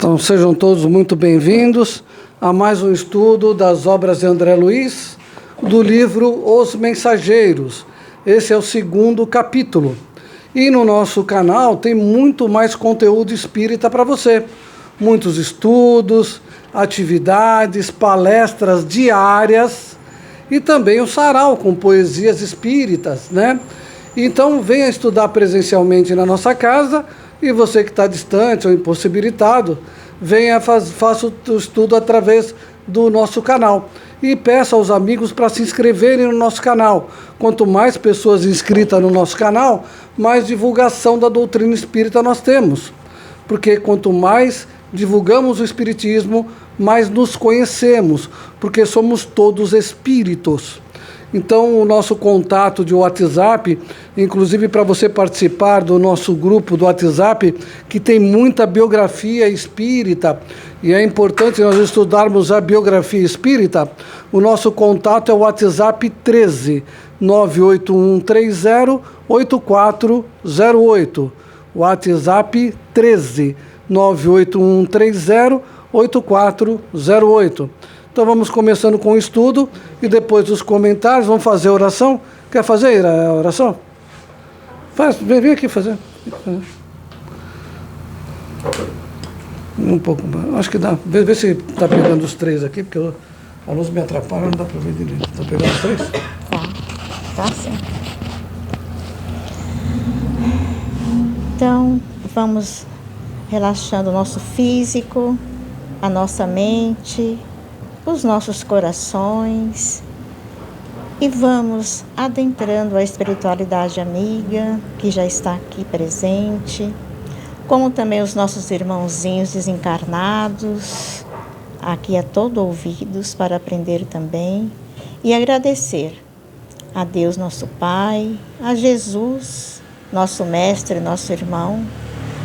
Então sejam todos muito bem-vindos a mais um estudo das obras de André Luiz, do livro Os Mensageiros. Esse é o segundo capítulo. E no nosso canal tem muito mais conteúdo espírita para você. Muitos estudos, atividades, palestras diárias e também o sarau com poesias espíritas, né? Então venha estudar presencialmente na nossa casa. E você que está distante ou impossibilitado, venha faça o estudo através do nosso canal. E peça aos amigos para se inscreverem no nosso canal. Quanto mais pessoas inscritas no nosso canal, mais divulgação da doutrina espírita nós temos. Porque quanto mais divulgamos o espiritismo, mais nos conhecemos, porque somos todos espíritos. Então, o nosso contato de WhatsApp, inclusive para você participar do nosso grupo do WhatsApp, que tem muita biografia espírita, e é importante nós estudarmos a biografia espírita, o nosso contato é o WhatsApp 13 98130 8408. WhatsApp 13 98130 8408. Então vamos começando com o estudo e depois dos comentários vamos fazer a oração. Quer fazer a oração? Faz, vem aqui fazer. Um pouco, acho que dá. Vê se está pegando os três aqui, porque a luz me atrapalha, não dá para ver direito. Está pegando os três? Tá sim. Então, vamos relaxando o nosso físico, a nossa mente, os nossos corações e vamos adentrando a espiritualidade amiga que já está aqui presente, como também os nossos irmãozinhos desencarnados, aqui a todo ouvidos para aprender também e agradecer a Deus nosso Pai, a Jesus, nosso mestre, nosso irmão,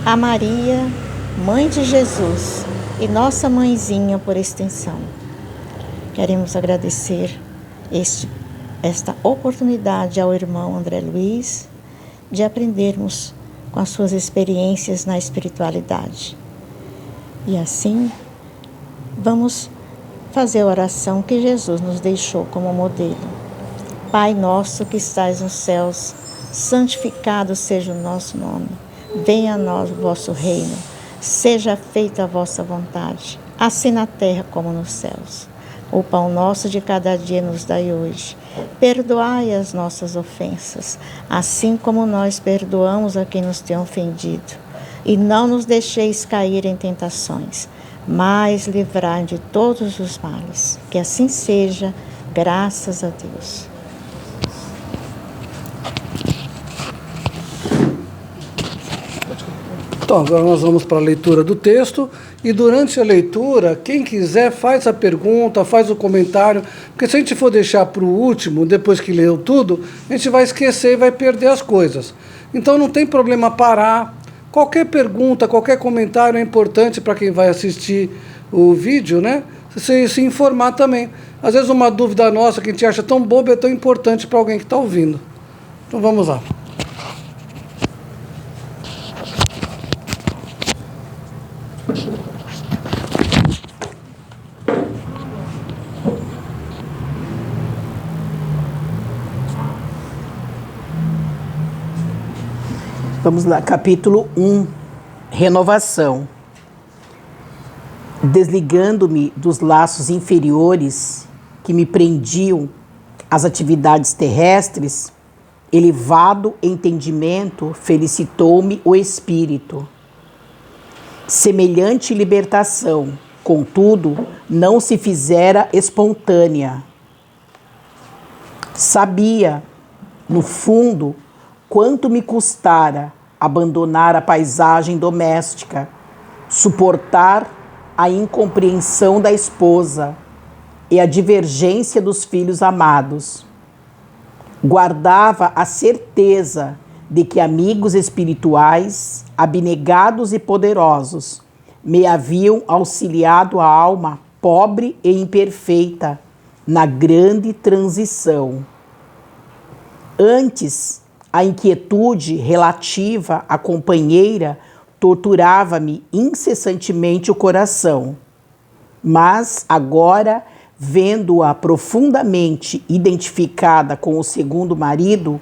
a Maria, mãe de Jesus e nossa mãezinha por extensão. Queremos agradecer esta oportunidade ao irmão André Luiz de aprendermos com as suas experiências na espiritualidade. E assim, vamos fazer a oração que Jesus nos deixou como modelo. Pai nosso que estais nos céus, santificado seja o nosso nome. Venha a nós o vosso reino. Seja feita a vossa vontade, assim na terra como nos céus. O pão nosso de cada dia nos dai hoje. Perdoai as nossas ofensas, assim como nós perdoamos a quem nos tem ofendido. E não nos deixeis cair em tentações, mas livrai de todos os males. Que assim seja, graças a Deus. Então, agora nós vamos para a leitura do texto e durante a leitura, quem quiser faz a pergunta, faz o comentário, porque se a gente for deixar para o último, depois que leu tudo, a gente vai esquecer e vai perder as coisas. Então não tem problema parar, qualquer pergunta, qualquer comentário é importante para quem vai assistir o vídeo, né? Se informar também. Às vezes uma dúvida nossa que a gente acha tão boba é tão importante para alguém que está ouvindo. Então vamos lá. Vamos lá, capítulo 1, renovação. Desligando-me dos laços inferiores que me prendiam às atividades terrestres, elevado entendimento felicitou-me o espírito. Semelhante libertação, contudo, não se fizera espontânea. Sabia, no fundo, quanto me custara abandonar a paisagem doméstica, suportar a incompreensão da esposa e a divergência dos filhos amados. Guardava a certeza de que amigos espirituais, abnegados e poderosos, me haviam auxiliado a alma pobre e imperfeita na grande transição. Antes, a inquietude relativa à companheira torturava-me incessantemente o coração. Mas agora, vendo-a profundamente identificada com o segundo marido,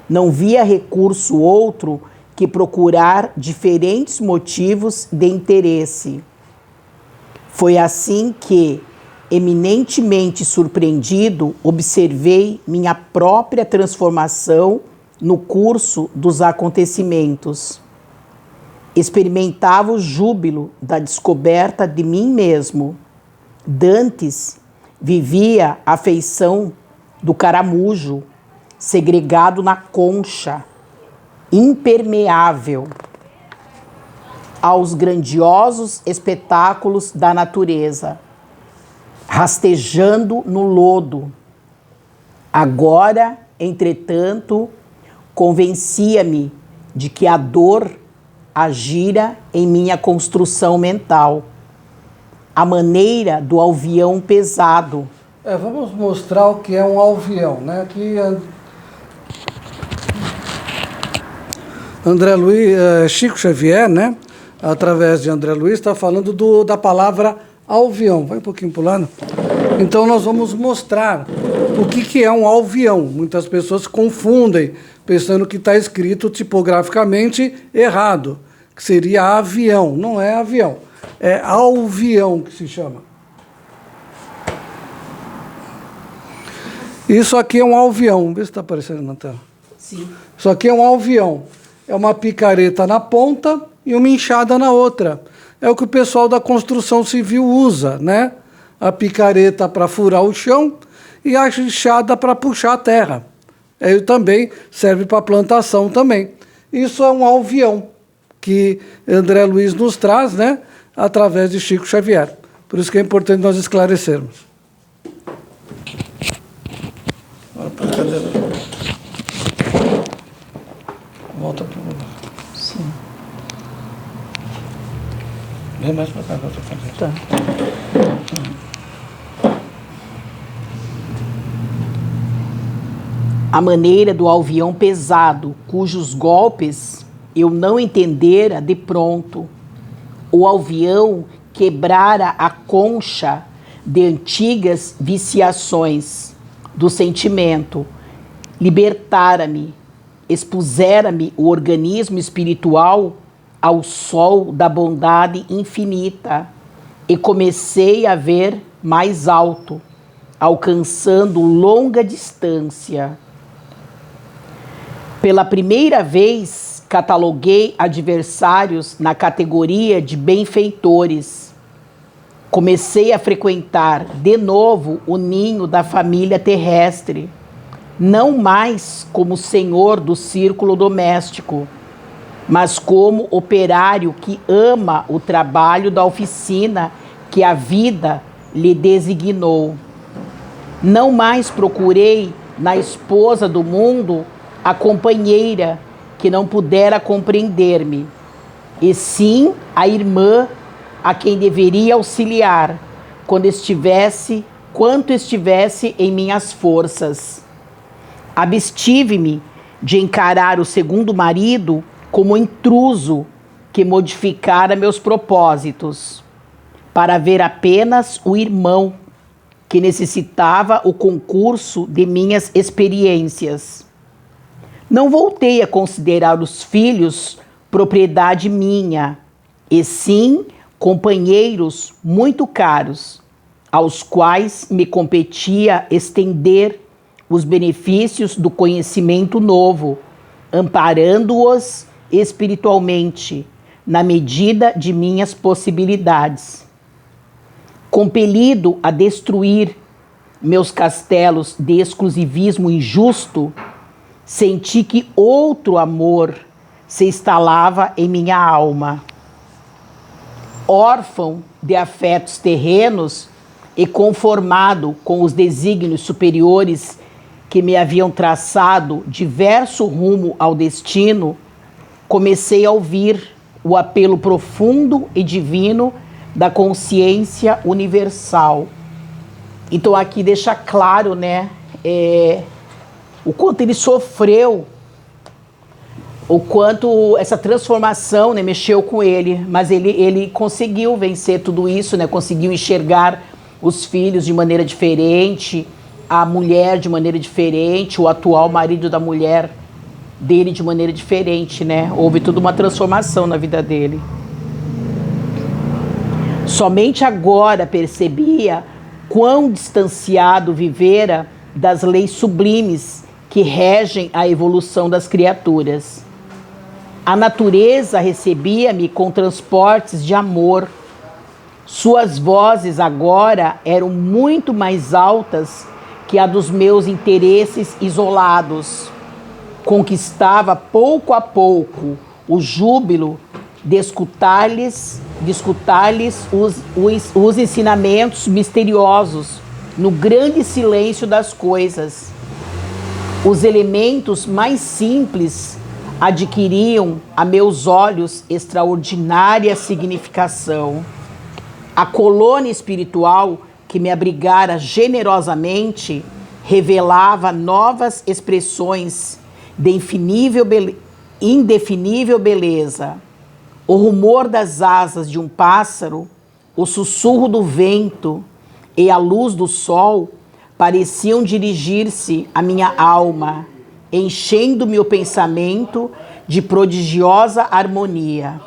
não via recurso outro que procurar diferentes motivos de interesse. Foi assim que, eminentemente surpreendido, observei minha própria transformação no curso dos acontecimentos. Experimentava o júbilo da descoberta de mim mesmo. Dantes vivia a feição do caramujo, segregado na concha, impermeável aos grandiosos espetáculos da natureza, rastejando no lodo. Agora, entretanto, convencia-me de que a dor agira em minha construção mental, a maneira do alvião pesado. Vamos mostrar o que é um alvião, né? Aqui André Luiz, Chico Xavier, né? Através de André Luiz, está falando da palavra alvião. Vai um pouquinho para o lado. Então nós vamos mostrar o que é um alvião. Muitas pessoas confundem, pensando que está escrito tipograficamente errado, que seria avião. Não é avião, é alvião que se chama. Isso aqui é um alvião. Vê se está aparecendo na tela. Sim. Isso aqui é um alvião. É uma picareta na ponta e uma enxada na outra. É o que o pessoal da construção civil usa, né? A picareta para furar o chão e a enxada para puxar a terra. Ele também serve para plantação também. Isso é um alvião que André Luiz nos traz, né? Através de Chico Xavier. Por isso que é importante nós esclarecermos. Volta para o lugar. Sim. Vem mais para cá, volta para cá. Tá. A maneira do alvião pesado, cujos golpes eu não entendera de pronto. O alvião quebrara a concha de antigas viciações do sentimento, libertara-me, expusera-me o organismo espiritual ao sol da bondade infinita e comecei a ver mais alto, alcançando longa distância. Pela primeira vez, cataloguei adversários na categoria de benfeitores. Comecei a frequentar de novo o ninho da família terrestre, não mais como senhor do círculo doméstico, mas como operário que ama o trabalho da oficina que a vida lhe designou. Não mais procurei na esposa do mundo a companheira que não pudera compreender-me, e sim a irmã a quem deveria auxiliar quanto estivesse em minhas forças. Abstive-me de encarar o segundo marido como intruso que modificara meus propósitos, para ver apenas o irmão que necessitava o concurso de minhas experiências. Não voltei a considerar os filhos propriedade minha, e sim companheiros muito caros, aos quais me competia estender os benefícios do conhecimento novo, amparando-os espiritualmente, na medida de minhas possibilidades. Compelido a destruir meus castelos de exclusivismo injusto, senti que outro amor se instalava em minha alma. Órfão de afetos terrenos e conformado com os desígnios superiores que me haviam traçado diverso rumo ao destino, comecei a ouvir o apelo profundo e divino da consciência universal. Então aqui deixa claro, né, o quanto ele sofreu o quanto essa transformação, né, mexeu com ele, mas ele conseguiu vencer tudo isso, né, conseguiu enxergar os filhos de maneira diferente, a mulher de maneira diferente, o atual marido da mulher dele de maneira diferente, né? Houve toda uma transformação na vida dele. Somente agora percebia quão distanciado vivera das leis sublimes que regem a evolução das criaturas. A natureza recebia-me com transportes de amor. Suas vozes agora eram muito mais altas que a dos meus interesses isolados. Conquistava pouco a pouco o júbilo de escutar-lhes os ensinamentos misteriosos no grande silêncio das coisas. Os elementos mais simples adquiriam a meus olhos extraordinária significação. A colônia espiritual que me abrigara generosamente revelava novas expressões de indefinível beleza. O rumor das asas de um pássaro, o sussurro do vento e a luz do sol pareciam dirigir-se à minha alma, enchendo-me o pensamento de prodigiosa harmonia.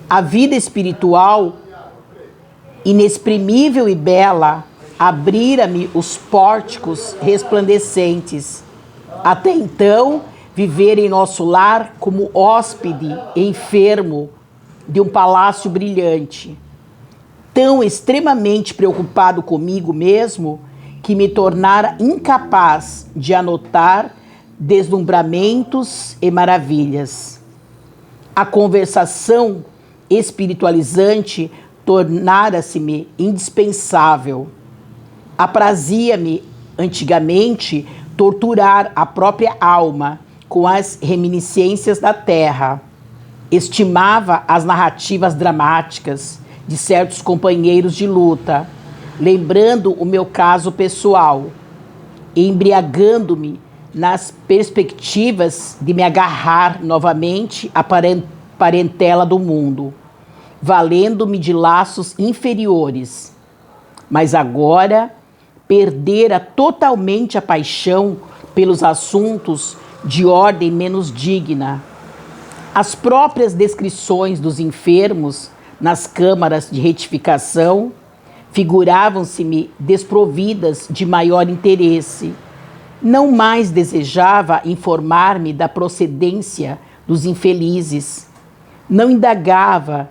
A vida espiritual, inexprimível e bela, abrira-me os pórticos resplandecentes. Até então, viver em nosso lar como hóspede enfermo de um palácio brilhante. Tão extremamente preocupado comigo mesmo, que me tornara incapaz de anotar deslumbramentos e maravilhas. A conversação espiritualizante tornara-se-me indispensável. Aprazia-me, antigamente, torturar a própria alma com as reminiscências da terra. Estimava as narrativas dramáticas de certos companheiros de luta, lembrando o meu caso pessoal, e embriagando-me nas perspectivas de me agarrar novamente à parentela do mundo, valendo-me de laços inferiores. Mas agora perdera totalmente a paixão pelos assuntos de ordem menos digna. As próprias descrições dos enfermos nas câmaras de retificação figuravam-se-me desprovidas de maior interesse. Não mais desejava informar-me da procedência dos infelizes. Não indagava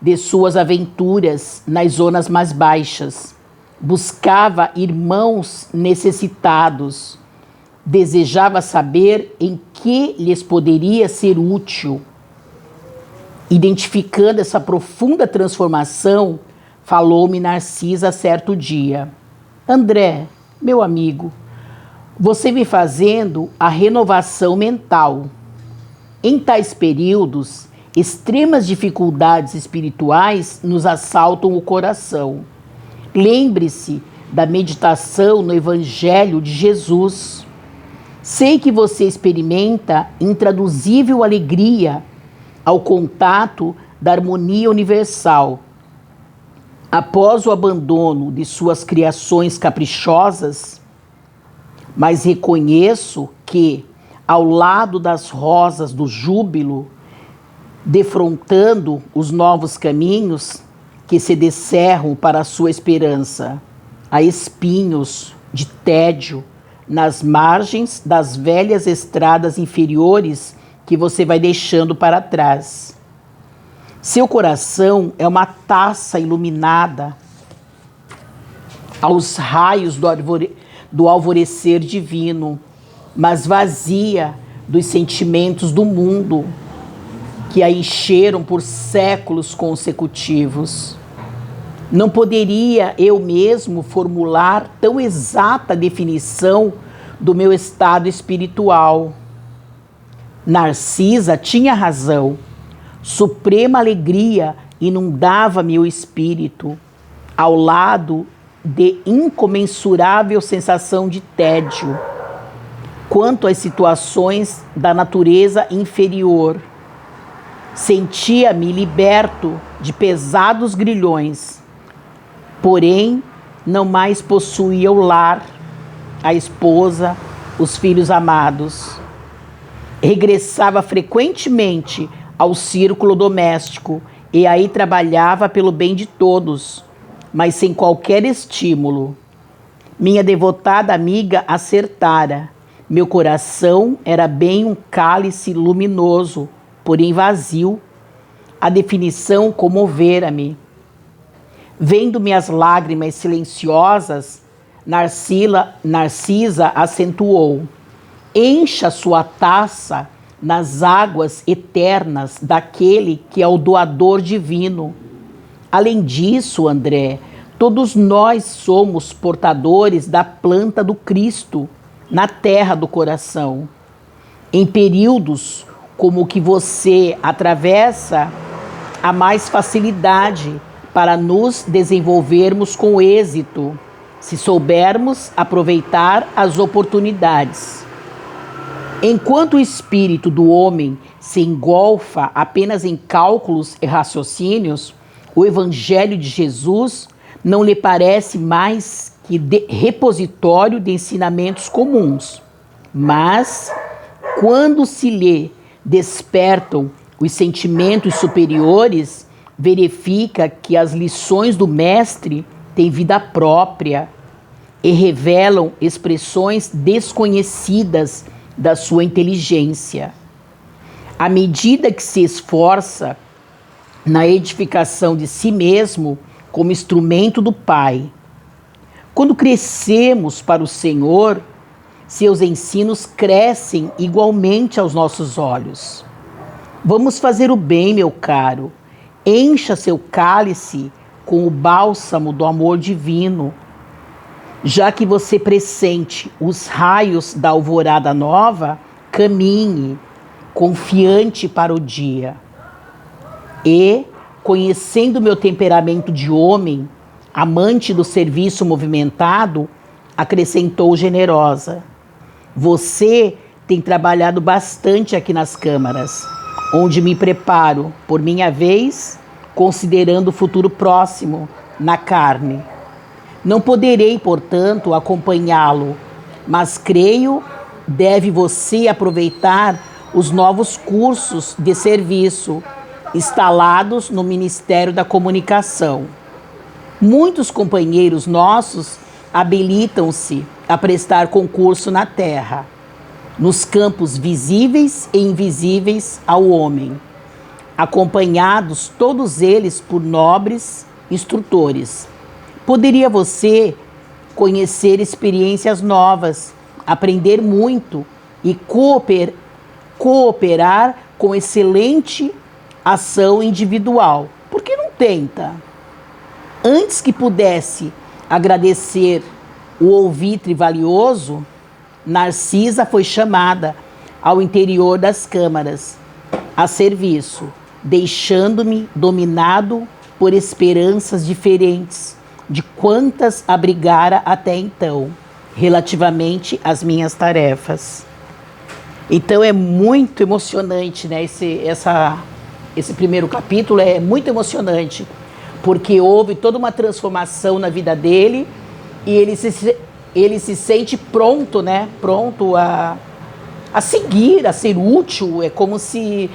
de suas aventuras nas zonas mais baixas. Buscava irmãos necessitados. Desejava saber em que lhes poderia ser útil. Identificando essa profunda transformação, falou-me Narcisa certo dia. André, meu amigo, você vem fazendo a renovação mental. Em tais períodos, extremas dificuldades espirituais nos assaltam o coração. Lembre-se da meditação no Evangelho de Jesus. Sei que você experimenta intraduzível alegria ao contato da harmonia universal. Após o abandono de suas criações caprichosas, mas reconheço que, ao lado das rosas do júbilo, defrontando os novos caminhos que se descerram para a sua esperança, há espinhos de tédio nas margens das velhas estradas inferiores que você vai deixando para trás. Seu coração é uma taça iluminada aos raios do alvorecer divino, mas vazia dos sentimentos do mundo que a encheram por séculos consecutivos. Não poderia eu mesmo formular tão exata definição do meu estado espiritual. Narcisa tinha razão. Suprema alegria inundava-me o espírito, ao lado de incomensurável sensação de tédio. quanto às situações da natureza inferior. Sentia-me liberto de pesados grilhões, porém não mais possuía o lar, a esposa, os filhos amados. Regressava frequentemente ao círculo doméstico e aí trabalhava pelo bem de todos, mas sem qualquer estímulo. Minha devotada amiga acertara. Meu coração era bem um cálice luminoso, porém vazio. A definição comovera-me. Vendo minhas lágrimas silenciosas, Narcisa acentuou: encha sua taça nas águas eternas daquele que é o doador divino. Além disso, André, todos nós somos portadores da planta do Cristo na terra do coração. Em períodos como o que você atravessa, há mais facilidade para nos desenvolvermos com êxito, se soubermos aproveitar as oportunidades. Enquanto o espírito do homem se engolfa apenas em cálculos e raciocínios, o Evangelho de Jesus não lhe parece mais que repositório de ensinamentos comuns. Mas, quando se lhe despertam os sentimentos superiores, verifica que as lições do Mestre têm vida própria e revelam expressões desconhecidas da sua inteligência. À medida que se esforça na edificação de si mesmo como instrumento do Pai. Quando crescemos para o Senhor, seus ensinos crescem igualmente aos nossos olhos. Vamos fazer o bem, meu caro. Encha seu cálice com o bálsamo do amor divino. Já que você pressente os raios da alvorada nova, caminhe, confiante para o dia. E, conhecendo meu temperamento de homem, amante do serviço movimentado, acrescentou generosa: você tem trabalhado bastante aqui nas câmaras, onde me preparo, por minha vez, considerando o futuro próximo, na carne. Não poderei, portanto, acompanhá-lo, mas creio deve você aproveitar os novos cursos de serviço instalados no Ministério da Comunicação. Muitos companheiros nossos habilitam-se a prestar concurso na terra, nos campos visíveis e invisíveis ao homem, acompanhados todos eles por nobres instrutores. Poderia você conhecer experiências novas, aprender muito e cooperar com excelente ação individual. Por que não tenta? Antes que pudesse agradecer o ouvitre valioso, Narcisa foi chamada ao interior das câmaras, a serviço, deixando-me dominado por esperanças diferentes de quantas abrigara até então, relativamente às minhas tarefas. Então é muito emocionante, né? Esse primeiro capítulo é muito emocionante, porque houve toda uma transformação na vida dele e ele se sente pronto, né? Pronto a seguir, a ser útil. É como se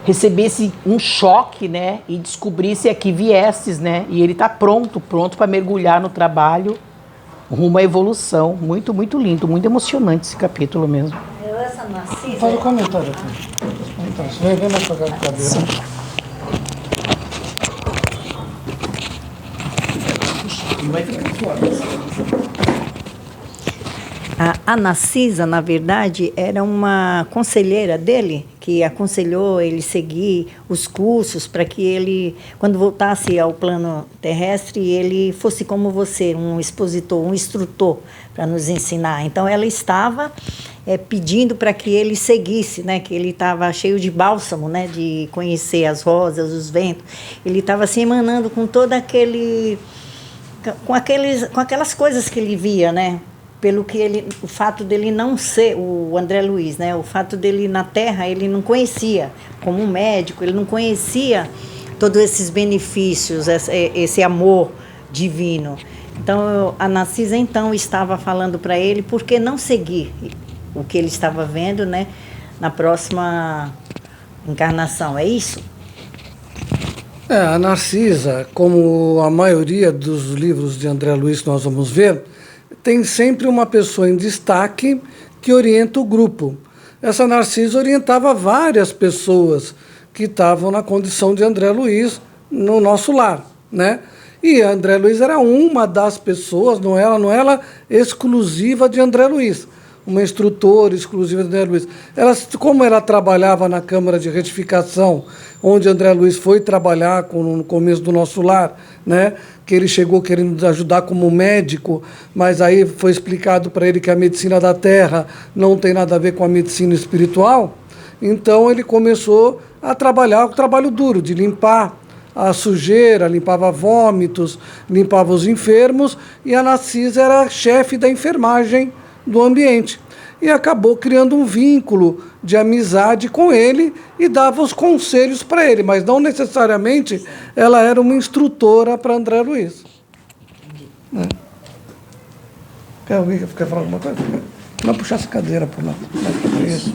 recebesse um choque, né? E descobrisse aqui viestes, né? E ele está pronto para mergulhar no trabalho rumo à evolução. Muito, muito lindo, muito emocionante esse capítulo mesmo. Essa Narcisa... Faz o comentário aqui. Vem mais pra cá de cadeira. Sim. Vai ficar fora. A Narcisa, na verdade, era uma conselheira dele, que aconselhou ele seguir os cursos para que ele, quando voltasse ao plano terrestre, ele fosse como você, um expositor, um instrutor para nos ensinar. Então, ela estava pedindo para que ele seguisse, né, que ele estava cheio de bálsamo, né, de conhecer as rosas, os ventos. Ele estava se emanando com todo aquele... com aquelas coisas que ele via, né? o fato dele não ser o André Luiz, né? O fato dele na Terra, ele não conhecia, como um médico, ele não conhecia todos esses benefícios, esse amor divino. Então, a Narcisa então estava falando para ele por que não seguir o que ele estava vendo, né? Na próxima encarnação, é isso? A Narcisa, como a maioria dos livros de André Luiz que nós vamos ver, tem sempre uma pessoa em destaque que orienta o grupo. Essa Narcisa orientava várias pessoas que estavam na condição de André Luiz no nosso lar, né? E André Luiz era uma das pessoas, não era exclusiva de André Luiz, uma instrutora exclusiva de André Luiz. Como ela trabalhava na Câmara de Retificação, onde André Luiz foi trabalhar no começo do nosso lar, né? Que ele chegou querendo nos ajudar como médico, mas aí foi explicado para ele que a medicina da terra não tem nada a ver com a medicina espiritual. Então ele começou a trabalhar o trabalho duro, de limpar a sujeira, limpava vômitos, limpava os enfermos, e a Narcisa era a chefe da enfermagem do ambiente. E acabou criando um vínculo de amizade com ele e dava os conselhos para ele, mas não necessariamente ela era uma instrutora para André Luiz. Quer falar alguma coisa? Não puxar essa cadeira por lá. Isso.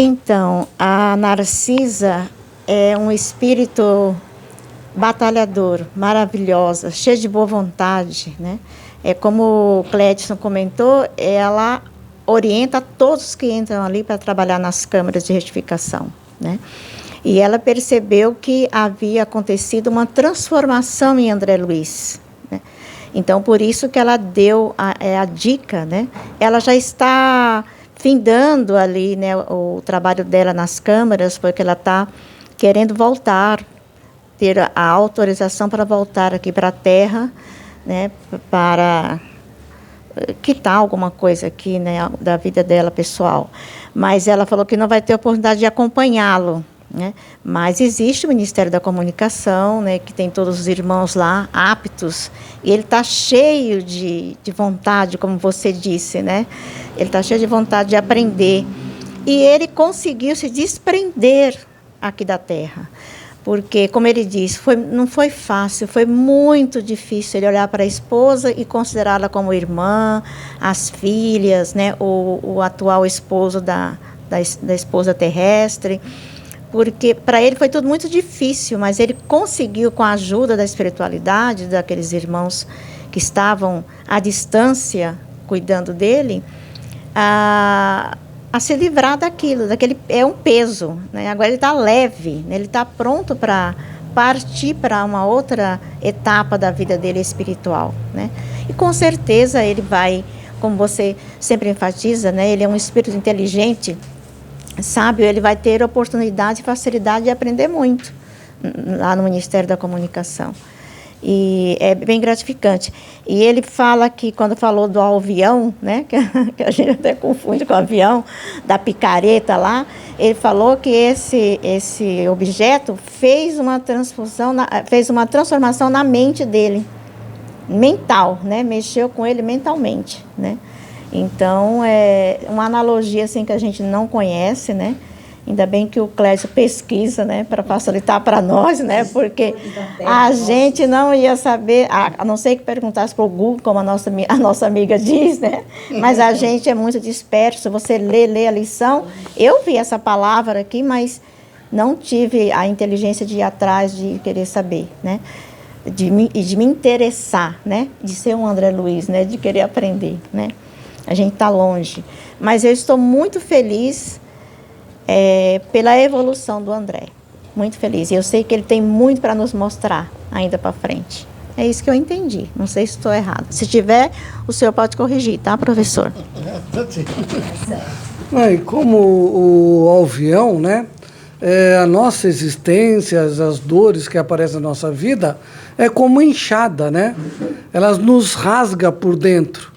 Então, a Narcisa é um espírito batalhador, maravilhosa, cheia de boa vontade, né? É como o Clédson comentou, ela orienta todos que entram ali para trabalhar nas câmaras de retificação, né? E ela percebeu que havia acontecido uma transformação em André Luiz, né? Então, por isso que ela deu a dica, né? Ela já está findando ali, né, o trabalho dela nas câmaras, porque ela está querendo voltar, ter a autorização para voltar aqui para a Terra, né, para quitar alguma coisa aqui, né, da vida dela pessoal. Mas ela falou que não vai ter oportunidade de acompanhá-lo, né? Mas existe o Ministério da Comunicação, né, que tem todos os irmãos lá aptos, e ele está cheio de vontade, como você disse, né? Ele está cheio de vontade de aprender. E ele conseguiu se desprender aqui da Terra. Porque, como ele disse, não foi fácil, foi muito difícil ele olhar para a esposa e considerá-la como irmã, as filhas, né, o atual esposo da esposa terrestre, porque para ele foi tudo muito difícil, mas ele conseguiu, com a ajuda da espiritualidade, daqueles irmãos que estavam à distância cuidando dele, a se livrar daquilo, é um peso, né? Agora ele está leve, né? Ele está pronto para partir para uma outra etapa da vida dele espiritual, né? E com certeza ele vai, como você sempre enfatiza, né? Ele é um espírito inteligente, sábio, ele vai ter oportunidade e facilidade de aprender muito lá no Ministério da Comunicação. E é bem gratificante. E ele fala que, quando falou do avião, né, que a gente até confunde com o avião, da picareta lá, ele falou que esse objeto fez uma transformação na mente dele, mental, né, mexeu com ele mentalmente, né. Então, é uma analogia assim, que a gente não conhece, né? Ainda bem que o Clécio pesquisa, né, para facilitar para nós, né, porque a gente não ia saber, a não ser que perguntasse para o Google, como a nossa amiga diz, né, mas a gente é muito disperso, você lê a lição. Eu vi essa palavra aqui, mas não tive a inteligência de ir atrás, de querer saber, né, de me interessar, né, de ser um André Luiz, né, de querer aprender, né. A gente está longe, mas eu estou muito feliz pela evolução do André, muito feliz. E eu sei que ele tem muito para nos mostrar ainda para frente. É isso que eu entendi, não sei se estou errado. Se tiver, o senhor pode corrigir, tá, professor? E como o avião, né, a nossa existência, as dores que aparecem na nossa vida, é como enxada, né? Elas nos rasgam por dentro,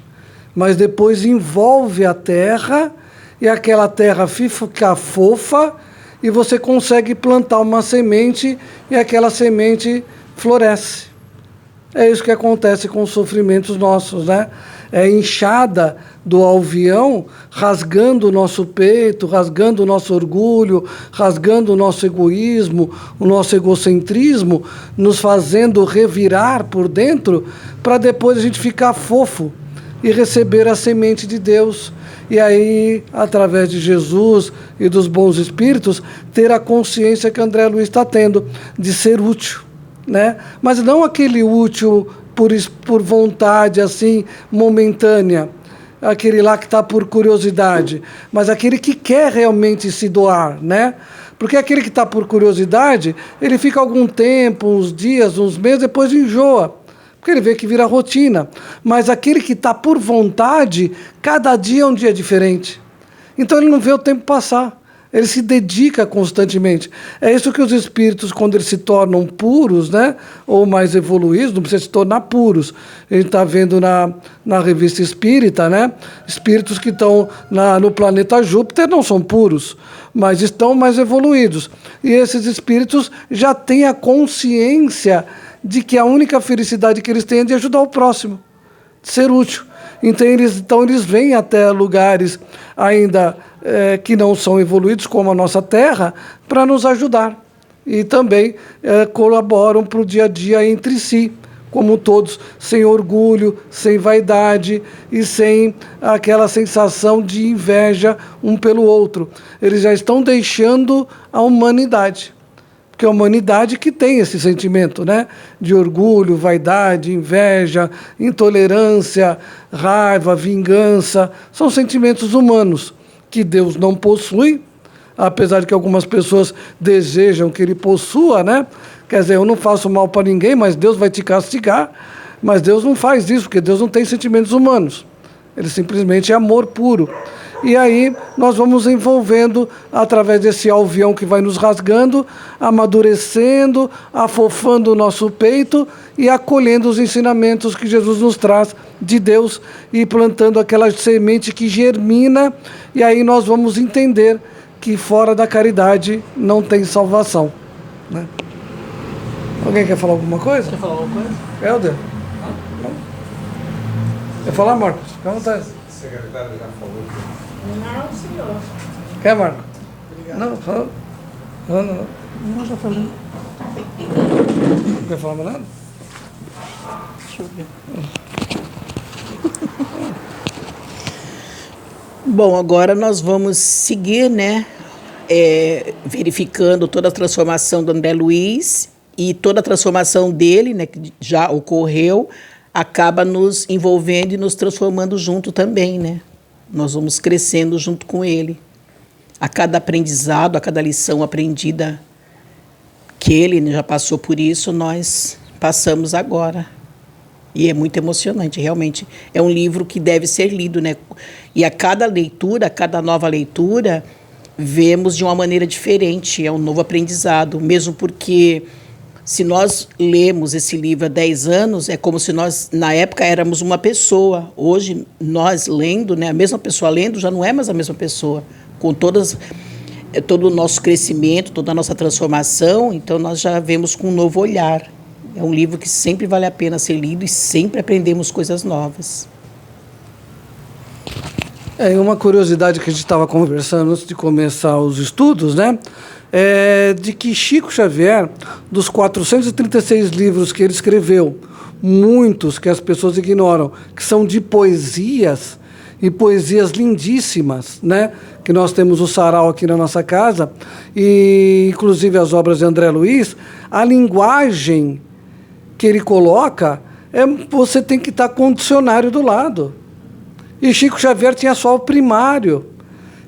mas depois envolve a terra, e aquela terra fica fofa, e você consegue plantar uma semente, e aquela semente floresce, É isso que acontece com os sofrimentos nossos, né? É a inchada do alvião rasgando o nosso peito, rasgando o nosso orgulho, rasgando o nosso egoísmo, o nosso egocentrismo, nos fazendo revirar por dentro para depois a gente ficar fofo e receber a semente de Deus. E aí, através de Jesus e dos bons espíritos, ter a consciência que André Luiz está tendo de ser útil, né? Mas não aquele útil por vontade assim momentânea, aquele lá que está por curiosidade, mas aquele que quer realmente se doar, né? Porque aquele que está por curiosidade, ele fica algum tempo, uns dias, uns meses, depois enjoa, porque ele vê que vira rotina. Mas aquele que está por vontade, cada dia é um dia diferente. Então ele não vê o tempo passar. Ele se dedica constantemente. É isso que os espíritos, quando eles se tornam puros, né, ou mais evoluídos, não precisa se tornar puros. A gente está vendo na revista Espírita, né, espíritos que estão no planeta Júpiter não são puros, mas estão mais evoluídos. E esses espíritos já têm a consciência de que a única felicidade que eles têm é de ajudar o próximo, de ser útil. Então eles vêm até lugares ainda que não são evoluídos, como a nossa Terra, para nos ajudar. E também colaboram para o dia a dia entre si, como todos, sem orgulho, sem vaidade e sem aquela sensação de inveja um pelo outro. Eles já estão deixando a humanidade. Porque é a humanidade que tem esse sentimento, né? De orgulho, vaidade, inveja, intolerância, raiva, vingança. São sentimentos humanos que Deus não possui, apesar de que algumas pessoas desejam que ele possua, né? Quer dizer, eu não faço mal para ninguém, mas Deus vai te castigar. Mas Deus não faz isso, porque Deus não tem sentimentos humanos. Ele simplesmente é amor puro. E aí nós vamos envolvendo através desse alvião que vai nos rasgando, amadurecendo, afofando o nosso peito e acolhendo os ensinamentos que Jesus nos traz de Deus e plantando aquela semente que germina, e aí nós vamos entender que fora da caridade não tem salvação, né? Alguém quer falar alguma coisa? Quer falar alguma coisa? Helder? Não? Quer falar, Marcos? Fica à vontade. O secretário já falou. Não, senhor. Quer, Marco? Obrigado. Não, fala. Não. Não, já falei. Não quer falar mais nada? Deixa eu ver. Bom, agora nós vamos seguir, né? Verificando toda a transformação do André Luiz e toda a transformação dele, né? Que já ocorreu, acaba nos envolvendo e nos transformando junto também, né? Nós vamos crescendo junto com ele. A cada aprendizado, a cada lição aprendida que ele já passou por isso, nós passamos agora. E é muito emocionante, realmente. É um livro que deve ser lido, né? E a cada leitura, a cada nova leitura, vemos de uma maneira diferente. É um novo aprendizado, mesmo porque se nós lemos esse livro há 10 anos, é como se nós, na época, éramos uma pessoa. Hoje, nós lendo, né, a mesma pessoa lendo, já não é mais a mesma pessoa. Com todo o nosso crescimento, toda a nossa transformação, então nós já vemos com um novo olhar. É um livro que sempre vale a pena ser lido e sempre aprendemos coisas novas. E uma curiosidade que a gente estava conversando antes de começar os estudos, né? De que Chico Xavier, dos 436 livros que ele escreveu, muitos que as pessoas ignoram, que são de poesias, e poesias lindíssimas, né? Que nós temos o sarau aqui na nossa casa, e inclusive as obras de André Luiz, a linguagem que ele coloca, você tem que estar com o dicionário do lado. E Chico Xavier tinha só o primário.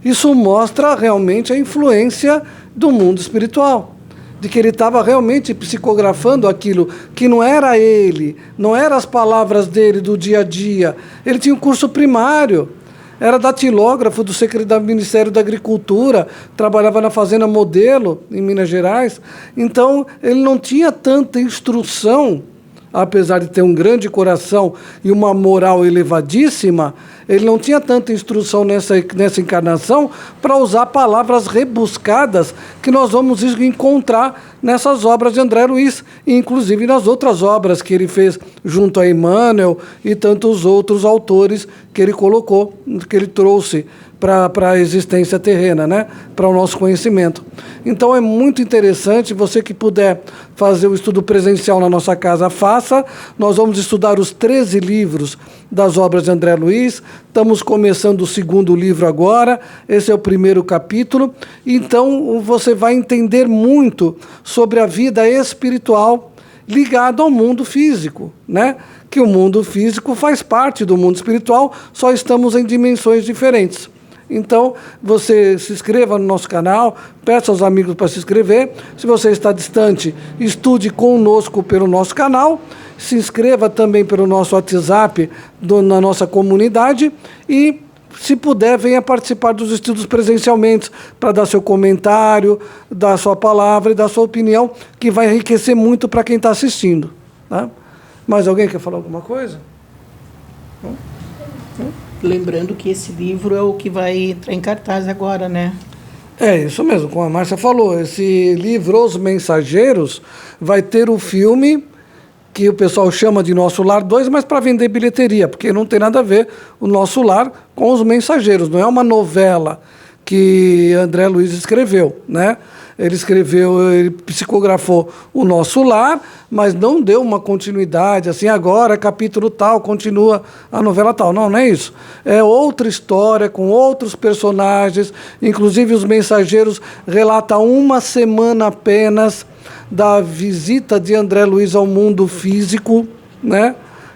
Isso mostra realmente a influência do mundo espiritual, de que ele estava realmente psicografando aquilo que não era ele, não eram as palavras dele do dia a dia. Ele tinha um curso primário, era datilógrafo do Ministério da Agricultura, trabalhava na Fazenda Modelo, em Minas Gerais. Então, ele não tinha tanta instrução, apesar de ter um grande coração e uma moral elevadíssima, ele não tinha tanta instrução nessa encarnação para usar palavras rebuscadas que nós vamos encontrar nessas obras de André Luiz, e inclusive nas outras obras que ele fez junto a Emmanuel e tantos outros autores que ele colocou, que ele trouxe para a existência terrena, né? Para o nosso conhecimento. Então é muito interessante, você que puder fazer o estudo presencial na nossa casa, faça. Nós vamos estudar os 13 livros das obras de André Luiz, estamos começando o segundo livro agora, esse é o primeiro capítulo, então você vai entender muito sobre a vida espiritual ligada ao mundo físico, né? Que o mundo físico faz parte do mundo espiritual, só estamos em dimensões diferentes. Então, você se inscreva no nosso canal, peça aos amigos para se inscrever. Se você está distante, estude conosco pelo nosso canal. Se inscreva também pelo nosso WhatsApp na nossa comunidade e, se puder, venha participar dos estudos presencialmente para dar seu comentário, dar sua palavra e dar sua opinião, que vai enriquecer muito para quem está assistindo. Tá? Mais alguém quer falar alguma coisa? Lembrando que esse livro é o que vai entrar em cartaz agora, né? É, isso mesmo, como a Márcia falou, esse livro, Os Mensageiros, vai ter o filme que o pessoal chama de Nosso Lar 2, mas para vender bilheteria, porque não tem nada a ver o Nosso Lar com Os Mensageiros, não é uma novela que André Luiz escreveu, né? Ele psicografou o Nosso Lar, mas não deu uma continuidade, assim, agora, capítulo tal, continua a novela tal. Não, não é isso. É outra história, com outros personagens, inclusive Os Mensageiros relata uma semana apenas da visita de André Luiz ao mundo físico, né?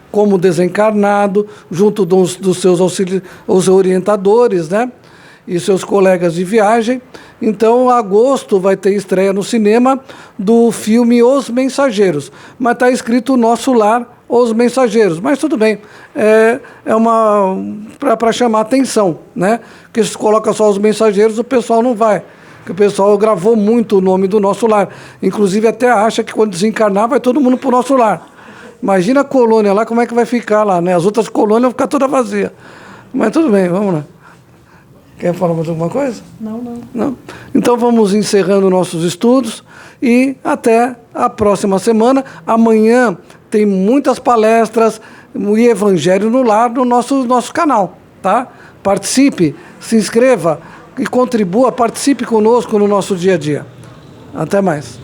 Como desencarnado, junto dos seus os orientadores, né? E seus colegas de viagem. Então, em agosto vai ter estreia no cinema do filme Os Mensageiros, mas está escrito Nosso Lar, Os Mensageiros, mas tudo bem, é uma para chamar atenção, né? Porque se coloca só Os Mensageiros, o pessoal não vai, porque o pessoal gravou muito o nome do Nosso Lar, inclusive até acha que quando desencarnar vai todo mundo para o Nosso Lar. Imagina a colônia lá, como é que vai ficar lá, né? As outras colônias vão ficar toda vazia, mas tudo bem, vamos lá. Quer falar mais alguma coisa? Não? Então vamos encerrando nossos estudos e até a próxima semana. Amanhã tem muitas palestras e Evangelho no Lar no nosso canal, tá? Participe, se inscreva e contribua, participe conosco no nosso dia a dia. Até mais.